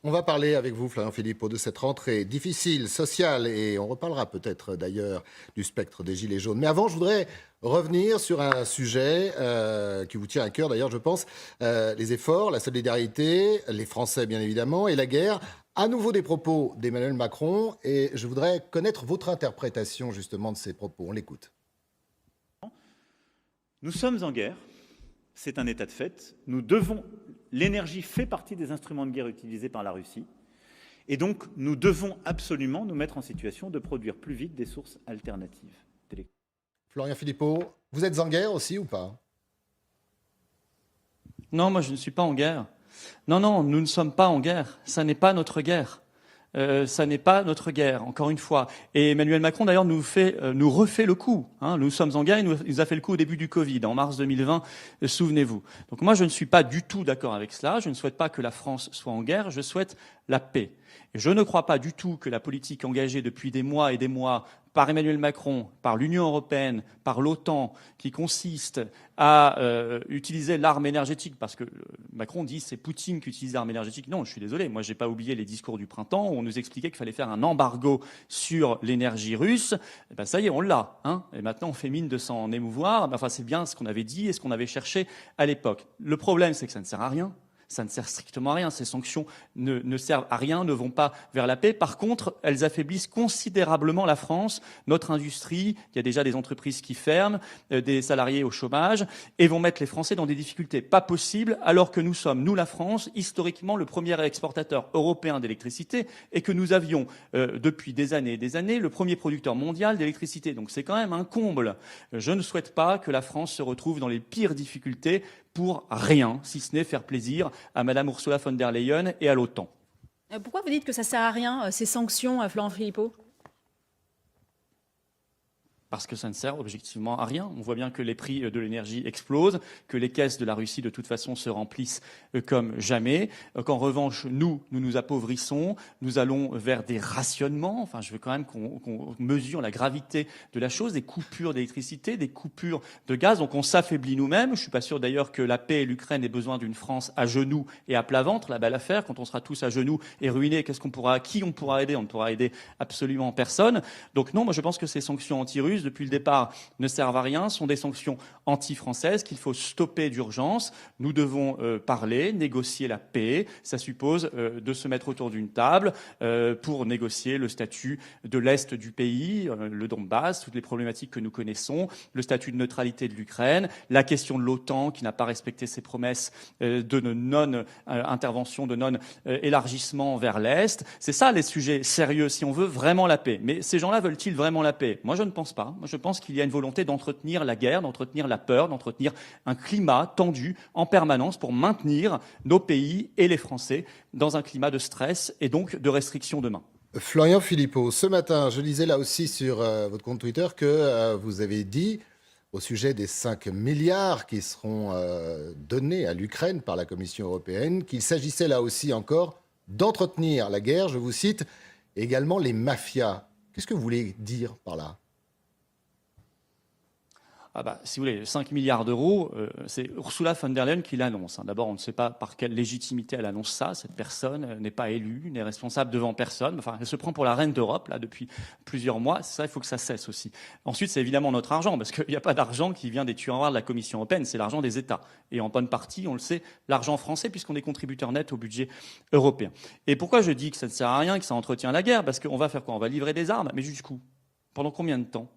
On va parler avec vous, Florian Philippot, de cette rentrée difficile, sociale, et on reparlera peut-être d'ailleurs du spectre des Gilets jaunes. Mais avant, je voudrais revenir sur un sujet qui vous tient à cœur, d'ailleurs, je pense, les efforts, la solidarité, les Français, bien évidemment, et la guerre. À nouveau des propos d'Emmanuel Macron, et je voudrais connaître votre interprétation, justement, de ces propos. On l'écoute. Nous sommes en guerre, c'est un état de fait. Nous devons. L'énergie fait partie des instruments de guerre utilisés par la Russie. Et donc, nous devons absolument nous mettre en situation de produire plus vite des sources alternatives d'électricité. Florian Philippot, vous êtes en guerre aussi ou pas? Non, moi je ne suis pas en guerre. Non, non, nous ne sommes pas en guerre. Ça n'est pas notre guerre. Ça n'est pas notre guerre, encore une fois. Et Emmanuel Macron, d'ailleurs, nous refait le coup. Hein. Nous sommes en guerre, il nous a fait le coup au début du Covid, en mars 2020, souvenez-vous. Donc moi, je ne suis pas du tout d'accord avec cela. Je ne souhaite pas que la France soit en guerre, je souhaite la paix. Et je ne crois pas du tout que la politique engagée depuis des mois et des mois par Emmanuel Macron, par l'Union européenne, par l'OTAN, qui consiste à utiliser l'arme énergétique, parce que Macron dit c'est Poutine qui utilise l'arme énergétique. Non, je suis désolé, moi j'ai pas oublié les discours du printemps où on nous expliquait qu'il fallait faire un embargo sur l'énergie russe. Et ben ça y est, on l'a. Hein, et maintenant on fait mine de s'en émouvoir. Enfin c'est bien ce qu'on avait dit et ce qu'on avait cherché à l'époque. Le problème c'est que ça ne sert à rien. Ça ne sert strictement à rien. Ces sanctions ne servent à rien, ne vont pas vers la paix. Par contre, elles affaiblissent considérablement la France, notre industrie. Il y a déjà des entreprises qui ferment, des salariés au chômage, et vont mettre les Français dans des difficultés pas possibles, alors que nous sommes, nous la France, historiquement le premier exportateur européen d'électricité, et que nous avions, depuis des années et des années, le premier producteur mondial d'électricité. Donc c'est quand même un comble. Je ne souhaite pas que la France se retrouve dans les pires difficultés pour rien, si ce n'est faire plaisir à Mme Ursula von der Leyen et à l'OTAN. Pourquoi vous dites que ça ne sert à rien, ces sanctions, Florent Philippot? Parce que ça ne sert objectivement à rien. On voit bien que les prix de l'énergie explosent, que les caisses de la Russie, de toute façon, se remplissent comme jamais, qu'en revanche, nous nous appauvrissons, nous allons vers des rationnements. Enfin, je veux quand même qu'on mesure la gravité de la chose, des coupures d'électricité, des coupures de gaz. Donc on s'affaiblit nous-mêmes. Je ne suis pas sûr d'ailleurs que la paix et l'Ukraine aient besoin d'une France à genoux et à plat ventre. La belle affaire, quand on sera tous à genoux et ruinés, qui on pourra aider? On ne pourra aider absolument personne. Donc non, moi je pense que ces sanctions anti-russes, depuis le départ, ne servent à rien, sont des sanctions anti-françaises qu'il faut stopper d'urgence. Nous devons parler, négocier la paix. Ça suppose de se mettre autour d'une table pour négocier le statut de l'Est du pays, le Donbass, toutes les problématiques que nous connaissons, le statut de neutralité de l'Ukraine, la question de l'OTAN qui n'a pas respecté ses promesses de non-intervention, de non-élargissement vers l'Est. C'est ça les sujets sérieux si on veut vraiment la paix. Mais ces gens-là veulent-ils vraiment la paix? Moi, je ne pense pas. Moi, je pense qu'il y a une volonté d'entretenir la guerre, d'entretenir la peur, d'entretenir un climat tendu en permanence pour maintenir nos pays et les Français dans un climat de stress et donc de restriction demain. Florian Philippot, ce matin, je lisais là aussi sur votre compte Twitter que vous avez dit, au sujet des 5 milliards qui seront donnés à l'Ukraine par la Commission européenne, qu'il s'agissait là aussi encore d'entretenir la guerre, je vous cite, également les mafias. Qu'est-ce que vous voulez dire par là? Ah bah, si vous voulez, 5 milliards d'euros, c'est Ursula von der Leyen qui l'annonce. D'abord, on ne sait pas par quelle légitimité elle annonce ça. Cette personne n'est pas élue, n'est responsable devant personne. Enfin, elle se prend pour la reine d'Europe là depuis plusieurs mois. Ça, il faut que ça cesse aussi. Ensuite, c'est évidemment notre argent, parce qu'il n'y a pas d'argent qui vient des tiroirs de la Commission européenne. C'est l'argent des États. Et en bonne partie, on le sait, l'argent français, puisqu'on est contributeur net au budget européen. Et pourquoi je dis que ça ne sert à rien, que ça entretient la guerre? Parce qu'on va faire quoi? On va livrer des armes. Mais jusqu'où? Pendant combien de temps?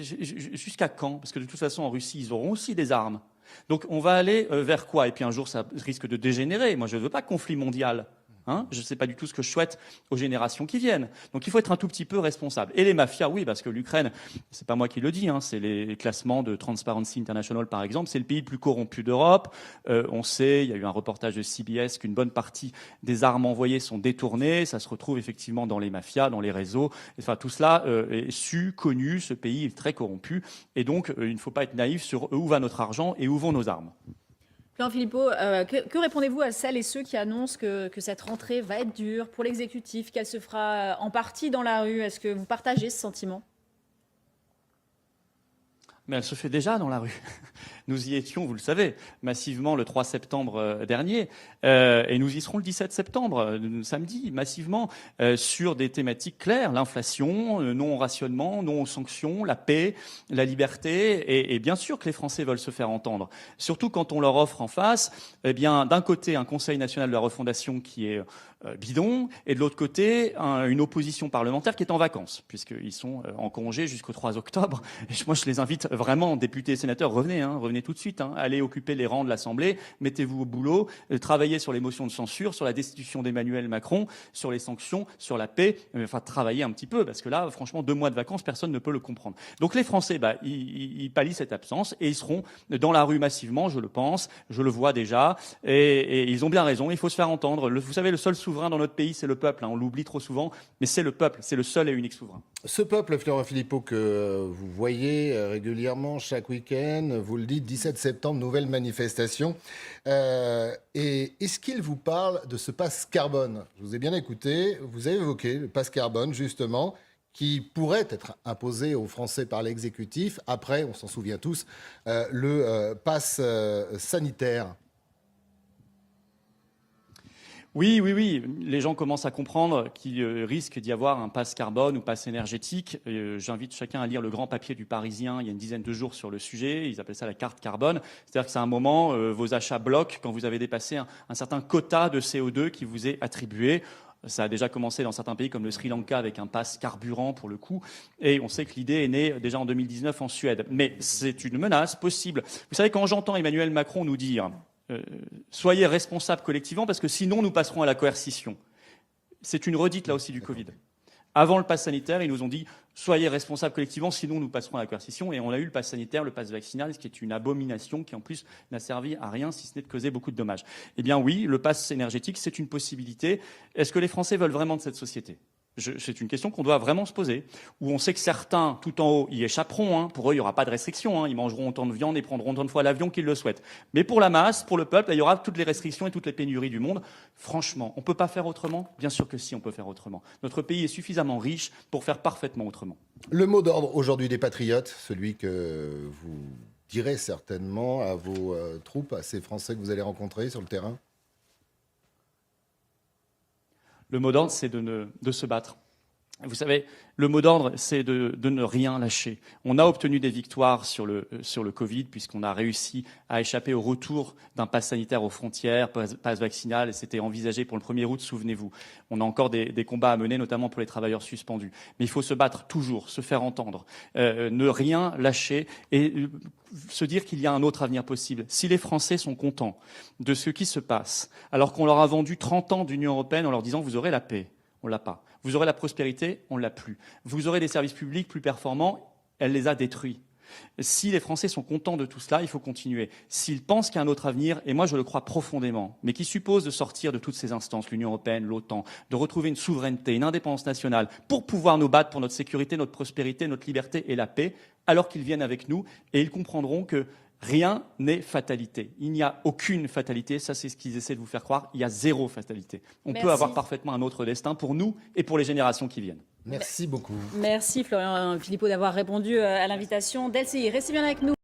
Jusqu'à quand? Parce que de toute façon, en Russie, ils auront aussi des armes. Donc on va aller vers quoi? Et puis un jour, ça risque de dégénérer. Moi, je ne veux pas de conflit mondial. Hein, je ne sais pas du tout ce que je souhaite aux générations qui viennent. Donc il faut être un tout petit peu responsable. Et les mafias, oui, parce que l'Ukraine, c'est pas moi qui le dis, hein, c'est les classements de Transparency International par exemple, c'est le pays le plus corrompu d'Europe. On sait, il y a eu un reportage de CBS qu'une bonne partie des armes envoyées sont détournées. Ça se retrouve effectivement dans les mafias, dans les réseaux. Enfin, tout cela est su, connu. Ce pays est très corrompu. Et donc il ne faut pas être naïf sur où va notre argent et où vont nos armes. Florent Philippot, que répondez-vous à celles et ceux qui annoncent que cette rentrée va être dure pour l'exécutif, qu'elle se fera en partie dans la rue? Est-ce que vous partagez ce sentiment? Mais elle se fait déjà dans la rue. Nous y étions, vous le savez, massivement le 3 septembre dernier, et nous y serons le 17 septembre, samedi, massivement, sur des thématiques claires, l'inflation, non au rationnement, non aux sanctions, la paix, la liberté, et bien sûr que les Français veulent se faire entendre. Surtout quand on leur offre en face, eh bien, d'un côté, un Conseil national de la refondation qui est bidon, et de l'autre côté, une opposition parlementaire qui est en vacances, puisqu'ils sont en congé jusqu'au 3 octobre. Et moi, je les invite vraiment, députés et sénateurs, revenez tout de suite, allez occuper les rangs de l'Assemblée, mettez-vous au boulot, travaillez sur les motions de censure, sur la destitution d'Emmanuel Macron, sur les sanctions, sur la paix, enfin, travaillez un petit peu, parce que là, franchement, 2 mois de vacances, personne ne peut le comprendre. Donc les Français, ils pallient cette absence, et ils seront dans la rue massivement, je le pense, je le vois déjà, et ils ont bien raison, il faut se faire entendre. Vous savez, le seul souverain dans notre pays, c'est le peuple. On l'oublie trop souvent, mais c'est le peuple, c'est le seul et unique souverain. Ce peuple, Florent Philippot, que vous voyez régulièrement chaque week-end, vous le dites, 17 septembre, nouvelle manifestation. Et est-ce qu'il vous parle de ce passe carbone? Je vous ai bien écouté, vous avez évoqué le passe carbone, justement, qui pourrait être imposé aux Français par l'exécutif. Après, on s'en souvient tous, le passe sanitaire. Oui, les gens commencent à comprendre qu'il risque d'y avoir un passe carbone ou passe énergétique. J'invite chacun à lire le grand papier du Parisien il y a une dizaine de jours sur le sujet. Ils appellent ça la carte carbone. C'est-à-dire que c'est un moment, vos achats bloquent quand vous avez dépassé un certain quota de CO2 qui vous est attribué. Ça a déjà commencé dans certains pays comme le Sri Lanka avec un pass carburant pour le coup. Et on sait que l'idée est née déjà en 2019 en Suède. Mais c'est une menace possible. Vous savez, quand j'entends Emmanuel Macron nous dire soyez responsables collectivement parce que sinon nous passerons à la coercition. C'est une redite là aussi du Covid. Avant le pass sanitaire, ils nous ont dit soyez responsables collectivement, sinon nous passerons à la coercition. Et on a eu le pass sanitaire, le pass vaccinal, ce qui est une abomination qui en plus n'a servi à rien si ce n'est de causer beaucoup de dommages. Eh bien oui, le pass énergétique, c'est une possibilité. Est-ce que les Français veulent vraiment de cette société ? C'est une question qu'on doit vraiment se poser, où on sait que certains, tout en haut, y échapperont. Pour eux, il n'y aura pas de restrictions. Ils mangeront autant de viande et prendront autant de fois l'avion qu'ils le souhaitent. Mais pour la masse, pour le peuple, il y aura toutes les restrictions et toutes les pénuries du monde. Franchement, on ne peut pas faire autrement ? Bien sûr que si, on peut faire autrement. Notre pays est suffisamment riche pour faire parfaitement autrement. Le mot d'ordre aujourd'hui des patriotes, celui que vous direz certainement à vos troupes, à ces Français que vous allez rencontrer sur le terrain ? Le mot d'ordre, c'est de se battre. Vous savez, le mot d'ordre, c'est de ne rien lâcher. On a obtenu des victoires sur le Covid, puisqu'on a réussi à échapper au retour d'un pass sanitaire aux frontières, pass vaccinal, et c'était envisagé pour le 1er août, souvenez-vous. On a encore des combats à mener, notamment pour les travailleurs suspendus. Mais il faut se battre toujours, se faire entendre, ne rien lâcher et se dire qu'il y a un autre avenir possible. Si les Français sont contents de ce qui se passe, alors qu'on leur a vendu 30 ans d'Union européenne en leur disant « vous aurez la paix », on l'a pas. Vous aurez la prospérité, on l'a plus. Vous aurez des services publics plus performants, elle les a détruits. Si les Français sont contents de tout cela, il faut continuer. S'ils pensent qu'il y a un autre avenir, et moi je le crois profondément, mais qui suppose de sortir de toutes ces instances, l'Union européenne, l'OTAN, de retrouver une souveraineté, une indépendance nationale, pour pouvoir nous battre pour notre sécurité, notre prospérité, notre liberté et la paix, alors qu'ils viennent avec nous, et ils comprendront que rien n'est fatalité. Il n'y a aucune fatalité. Ça, c'est ce qu'ils essaient de vous faire croire. Il y a zéro fatalité. On peut avoir parfaitement un autre destin pour nous et pour les générations qui viennent. Merci beaucoup. Merci Florent Philippot d'avoir répondu à l'invitation d'LCI. Restez bien avec nous.